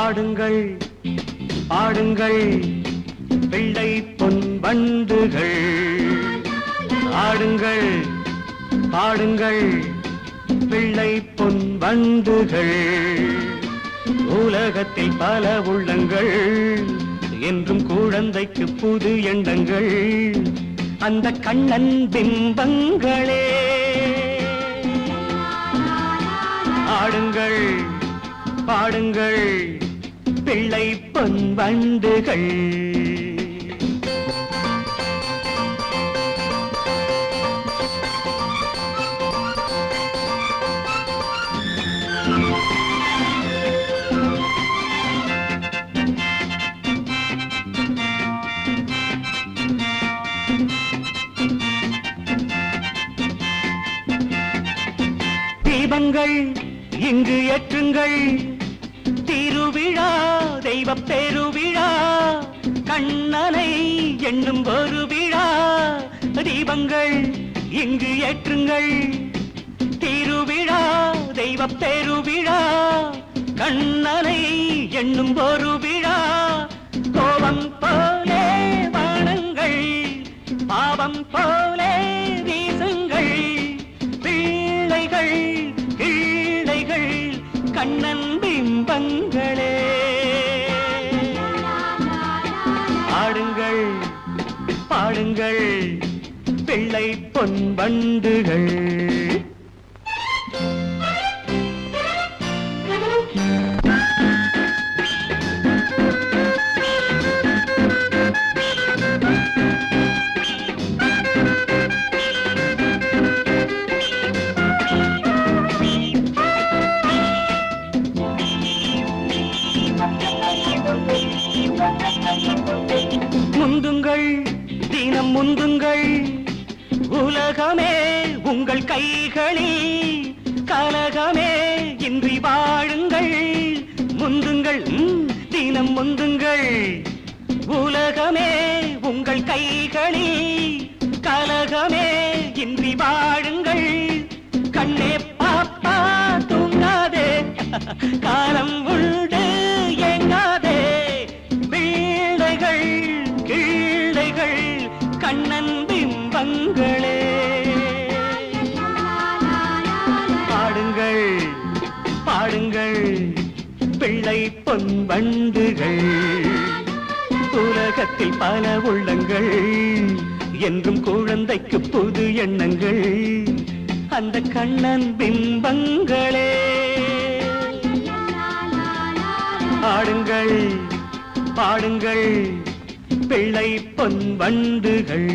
ஆடுங்கள் ஆடுங்கள் பிள்ளை பொன் வண்டுகள், ஆடுங்கள் ஆடுங்கள் பிள்ளை பொன் வண்டுகள். உலகத்தில் பல உள்ளங்கள், என்றும் குழந்தைக்கு புது எண்ணங்கள். அந்த கண்ணன் பிம்பங்களே ஆடுங்கள் பாடுங்கள் பிள்ளை பொன் வண்டுகள். தீபங்கள் இங்கு ஏற்றுங்கள், திருவிழா தெய்வ பெருவிழா, கண்ணனை எண்ணும் ஒரு விழா. தீபங்கள் இங்கு ஏற்றுங்கள், திருவிழா தெய்வ பெருவிழா, கண்ணனை எண்ணும் ஒரு விழா. கோபம் போலே வானங்கள், பாவம் போலே வீசுங்கள், பிள்ளைகள் கிள்ளைகள் கண்ணன் பிம்பங்களே. ஆடுங்கள் பாடுங்கள் பிள்ளை பொன் வண்டுகள். முந்துங்கள் தினம் முந்துங்கள், உலகமே உங்கள் கைகளில், கலகமே இன்றி வாழுங்கள். முந்துங்கள் தினம் முந்துங்கள், உலகமே உங்கள் கைகளில், கலகமே இன்றி வாழுங்கள். கண்ணே பாப்பா தூங்காதே, காலம் உண்டு ஏங்காதே, பிள்ளைகள் கிள்ளைகள் கண்ணன் பிம்பங்களே. பாடுங்கள் பாடுங்கள் பிள்ளை பொன் வண்டுகள். உலகத்தில் பல உள்ளங்கள், என்றும் குழந்தைக்கு புது எண்ணங்கள். அந்த கண்ணன் பிம்பங்களே. ஆடுங்கள் பாடுங்கள் பிள்ளை பொன் வண்டுகள்.